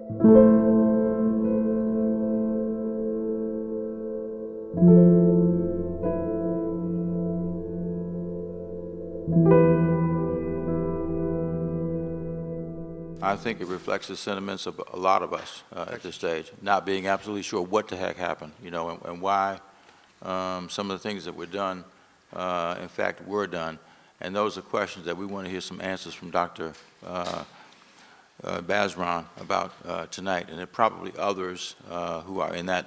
I think it reflects the sentiments of a lot of us at this stage, not being absolutely sure what the heck happened, you know, and why some of the things that were done, in fact, were done. And those are questions that we want to hear some answers from Dr. Basran about tonight, and there are probably others who are in that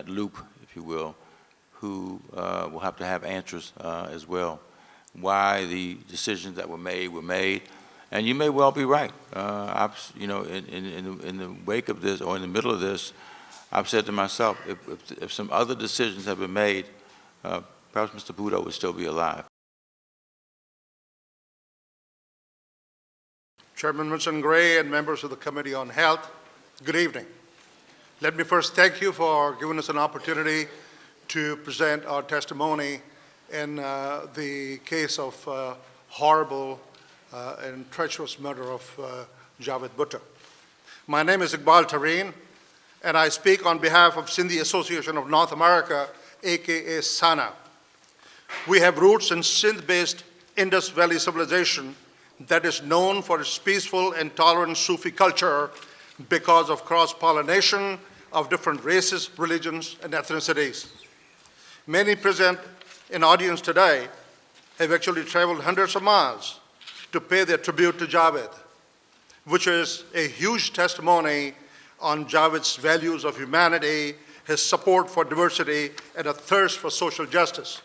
loop, if you will, who will have to have answers as well. Why the decisions that were made. And you may well be right. You know, in the wake of this, or in the middle of this, I've said to myself, if some other decisions have been made, perhaps Mr. Bhutto would still be alive. Chairman Vincent Gray and members of the Committee on Health, good evening. Let me first thank you for giving us an opportunity to present our testimony in the case of horrible and treacherous murder of Jawaid Bhutto. My name is Iqbal Tareen, and I speak on behalf of Sindhi Association of North America, aka SANA. We have roots in Sindh-based Indus Valley civilization that is known for its peaceful and tolerant Sufi culture because of cross-pollination of different races, religions, and ethnicities. Many present in audience today have actually traveled hundreds of miles to pay their tribute to Jawaid, which is a huge testimony on Jawaid's values of humanity, his support for diversity, and a thirst for social justice.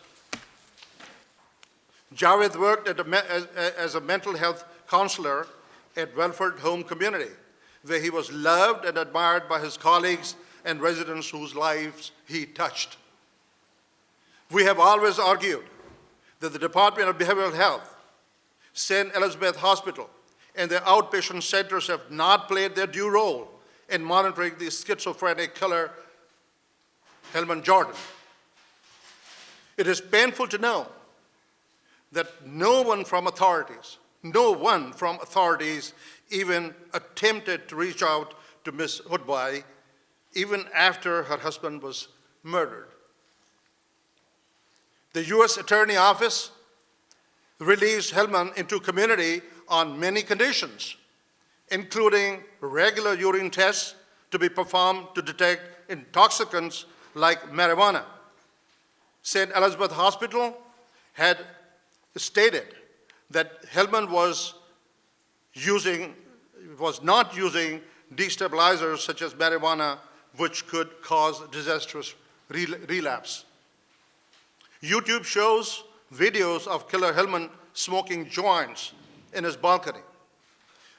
Jawaid worked as a mental health counselor at Welford Home Community, where he was loved and admired by his colleagues and residents whose lives he touched. We have always argued that the Department of Behavioral Health, St. Elizabeth Hospital, and their outpatient centers have not played their due role in monitoring the schizophrenic killer, Helman Jordan. It is painful to know that no one from authorities even attempted to reach out to Ms. Hudbai even after her husband was murdered. The U.S. Attorney Office released Helman into community on many conditions, including regular urine tests to be performed to detect intoxicants like marijuana. St. Elizabeth Hospital had stated that Helman was not using destabilizers such as marijuana, which could cause disastrous relapse. YouTube shows videos of killer Helman smoking joints in his balcony,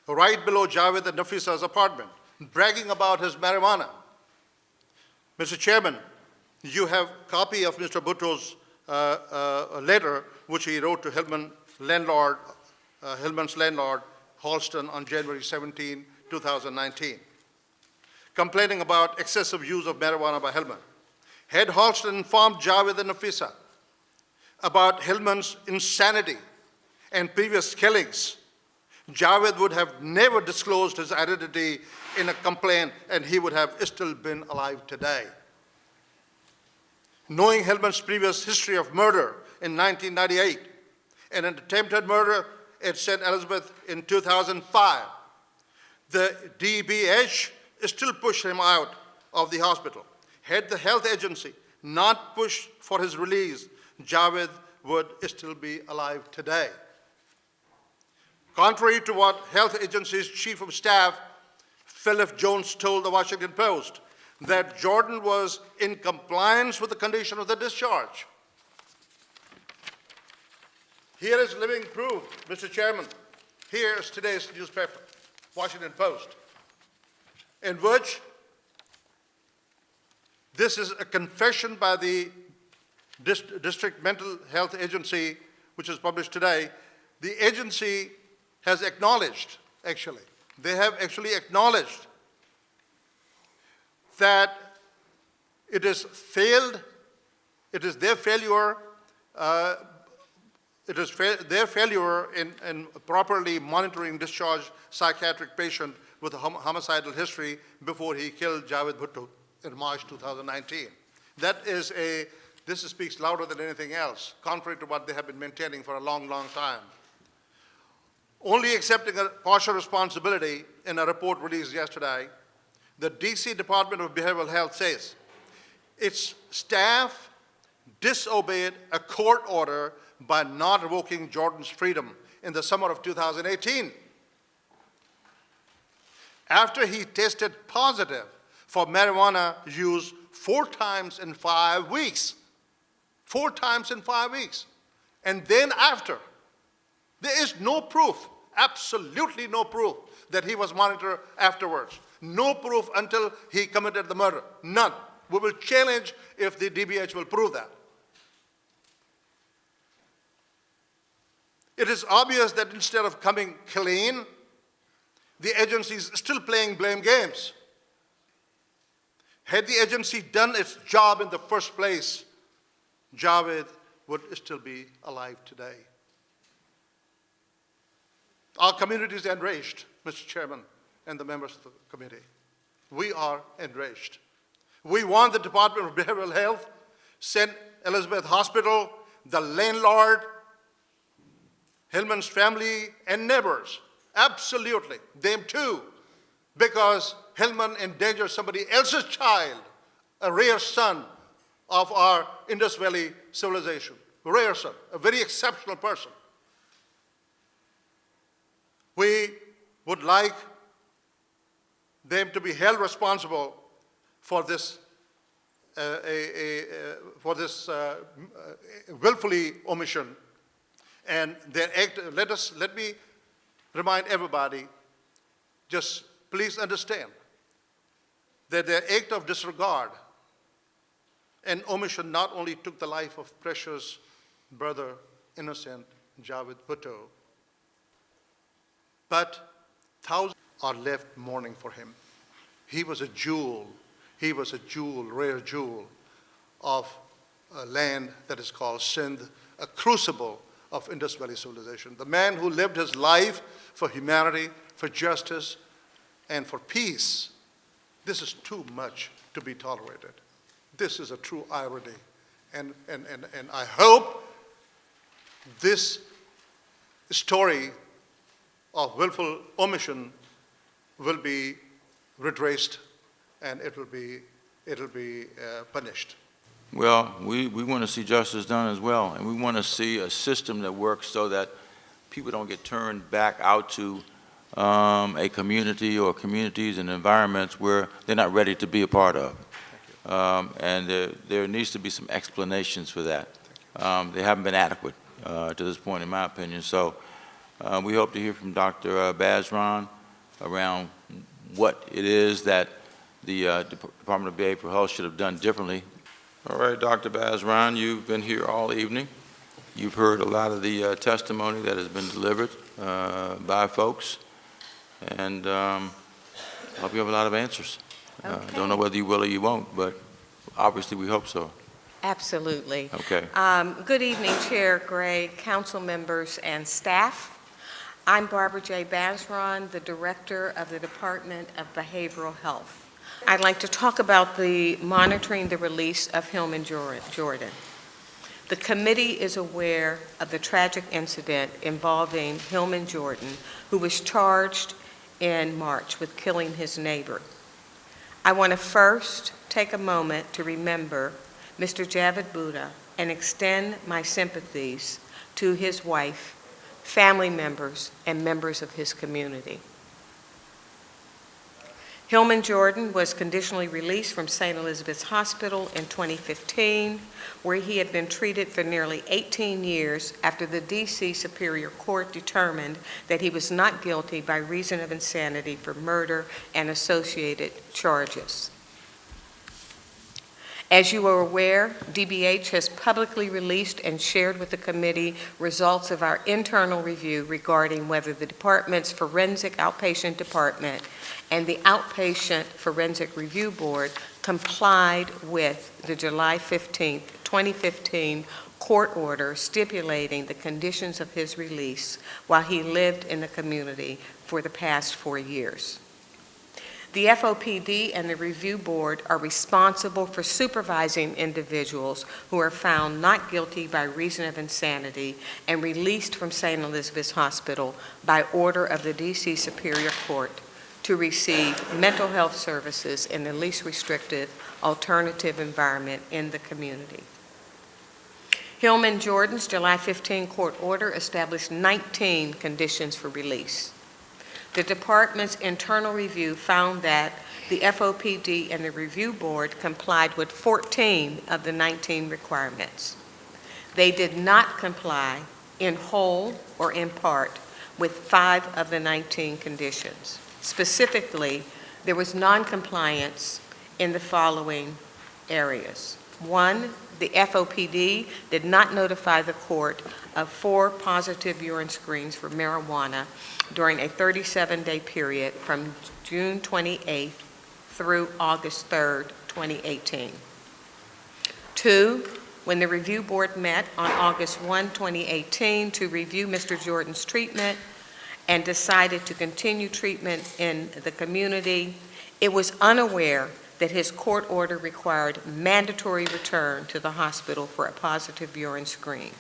right below Jawaid and Nafisa's apartment, bragging about his marijuana. Mr. Chairman, you have a copy of Mr. Bhutto's letter, which he wrote to Helman's landlord, Halston, on January 17, 2019, complaining about excessive use of marijuana by Helman. Had Halston informed Jawaid and Nafisa about Helman's insanity and previous killings, Jawaid would have never disclosed his identity in a complaint, and he would have still been alive today. Knowing Helman's previous history of murder in 1998 and an attempted murder at St. Elizabeth in 2005, the DBH still pushed him out of the hospital. Had the health agency not pushed for his release, Jawaid would still be alive today. Contrary to what health agency's chief of staff, Philip Jones, told the Washington Post, that Jordan was in compliance with the condition of the discharge. Here is living proof, Mr. Chairman. Here is today's newspaper, Washington Post, in which this is a confession by the District Mental Health Agency, which is published today. The agency has acknowledged, they have actually acknowledged that it is their failure in properly monitoring discharged psychiatric patient with a homicidal history before he killed Jawaid Bhutto in March 2019. This speaks louder than anything else, contrary to what they have been maintaining for a long, long time. Only accepting a partial responsibility in a report released yesterday, the DC Department of Behavioral Health says its staff disobeyed a court order by not revoking Jordan's freedom in the summer of 2018. After he tested positive for marijuana use 4 times in 5 weeks. 4 times in 5 weeks. And then after, there is no proof, absolutely no proof, that he was monitored afterwards. No proof until he committed the murder. None. We will challenge if the DBH will prove that. It is obvious that instead of coming clean, the agency is still playing blame games. Had the agency done its job in the first place, Jawaid would still be alive today. Our community is enraged, Mr. Chairman, and the members of the committee. We are enraged. We want the Department of Behavioral Health, St. Elizabeth Hospital, the landlord, Hillman's family, and neighbors, absolutely, them too, because Hillman endangered somebody else's child, a rare son of our Indus Valley civilization, a rare son, a very exceptional person. We would like them to be held responsible for this willfully omission, and their act. Let me remind everybody, just please understand that their act of disregard and omission not only took the life of precious brother, innocent Jawaid Bhutto, but thousands are left mourning for him. He was a jewel. He was a jewel, rare jewel of a land that is called Sindh, a crucible of Indus Valley civilization. The man who lived his life for humanity, for justice, and for peace. This is too much to be tolerated. This is a true irony. And I hope this story of willful omission will be redressed and it'll be punished. Well, we want to see justice done as well, and we want to see a system that works so that people don't get turned back out to a community or communities and environments where they're not ready to be a part of. And there needs to be some explanations for that. They haven't been adequate to this point, in my opinion. So we hope to hear from Dr. Bazran around what it is that the Department of Behavioral Health should have done differently. All right, Dr. Bazran, you've been here all evening. You've heard a lot of the testimony that has been delivered by folks, and I hope you have a lot of answers. Okay. Don't know whether you will or you won't, but obviously we hope so. Absolutely. Okay. Good evening, Chair Gray, council members, and staff. I'm Barbara J. Bazran, the Director of the Department of Behavioral Health. I'd like to talk about the monitoring the release of Hillman Jordan. The committee is aware of the tragic incident involving Hillman Jordan, who was charged in March with killing his neighbor. I want to first take a moment to remember Mr. Jawaid Bhutto and extend my sympathies to his wife, family members, and members of his community. Hillman Jordan was conditionally released from St. Elizabeth's Hospital in 2015, where he had been treated for nearly 18 years after the D.C. Superior Court determined that he was not guilty by reason of insanity for murder and associated charges. As you are aware, DBH has publicly released and shared with the committee results of our internal review regarding whether the department's forensic outpatient department and the Outpatient Forensic Review Board complied with the July 15, 2015 court order stipulating the conditions of his release while he lived in the community for the past 4 years. The FOPD and the Review Board are responsible for supervising individuals who are found not guilty by reason of insanity and released from St. Elizabeth's Hospital by order of the D.C. Superior Court to receive mental health services in the least restrictive alternative environment in the community. Hillman Jordan's July 15 court order established 19 conditions for release. The department's internal review found that the FOPD and the Review Board complied with 14 of the 19 requirements. They did not comply in whole or in part with 5 of the 19 conditions. Specifically, there was noncompliance in the following areas. 1, the FOPD did not notify the court of 4 positive urine screens for marijuana during a 37-day period from June 28th through August 3rd, 2018. 2, when the Review Board met on August 1, 2018 to review Mr. Jordan's treatment and decided to continue treatment in the community, it was unaware that his court order required mandatory return to the hospital for a positive urine screen.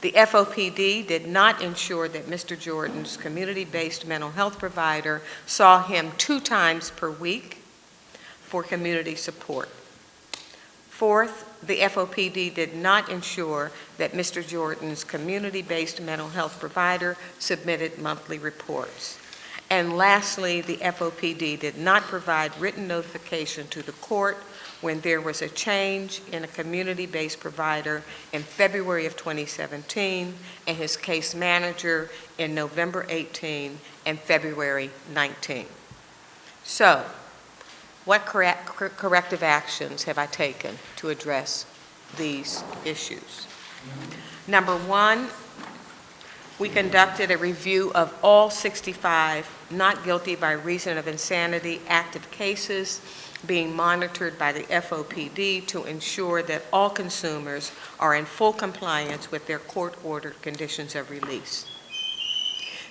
The FOPD did not ensure that Mr. Jordan's community-based mental health provider saw him 2 times per week for community support. 4th, the FOPD did not ensure that Mr. Jordan's community-based mental health provider submitted monthly reports. And lastly, the FOPD did not provide written notification to the court when there was a change in a community-based provider in February of 2017 and his case manager in November 18 and February 19. So, what corrective actions have I taken to address these issues? Number 1, we conducted a review of all 65 not guilty by reason of insanity active cases being monitored by the FOPD to ensure that all consumers are in full compliance with their court-ordered conditions of release.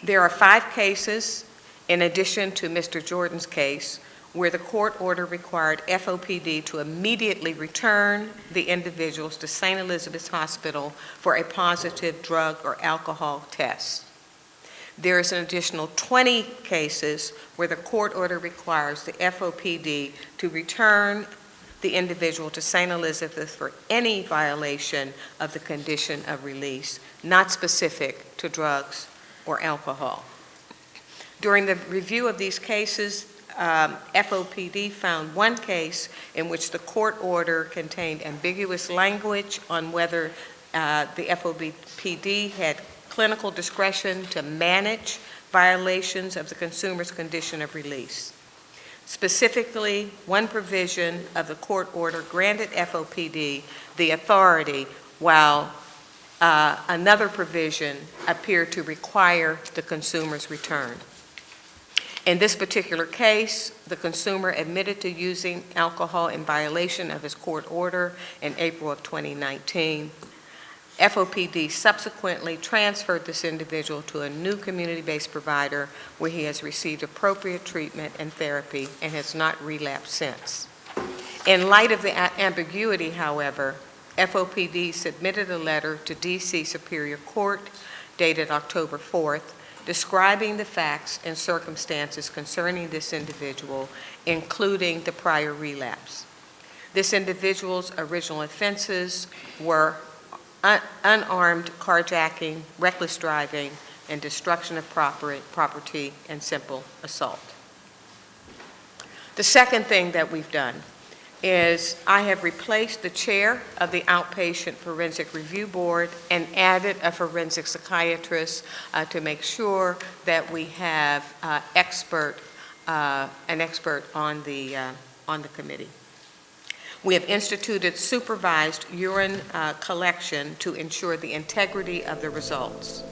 There are 5 cases, in addition to Mr. Jordan's case, where the court order required FOPD to immediately return the individuals to St. Elizabeth's Hospital for a positive drug or alcohol test. There is an additional 20 cases where the court order requires the FOPD to return the individual to St. Elizabeth for any violation of the condition of release, not specific to drugs or alcohol. During the review of these cases, FOPD found 1 case in which the court order contained ambiguous language on whether the FOPD had clinical discretion to manage violations of the consumer's condition of release. Specifically, 1 provision of the court order granted FOPD the authority, while another provision appeared to require the consumer's return. In this particular case, the consumer admitted to using alcohol in violation of his court order in April of 2019. FOPD subsequently transferred this individual to a new community-based provider where he has received appropriate treatment and therapy and has not relapsed since. In light of the ambiguity, however, FOPD submitted a letter to D.C. Superior Court dated October 4th describing the facts and circumstances concerning this individual, including the prior relapse. This individual's original offenses were unarmed carjacking, reckless driving, and destruction of property, and simple assault. The second thing that we've done is I have replaced the chair of the Outpatient Forensic Review Board and added a forensic psychiatrist to make sure that we have an expert on the committee. We have instituted supervised urine collection to ensure the integrity of the results.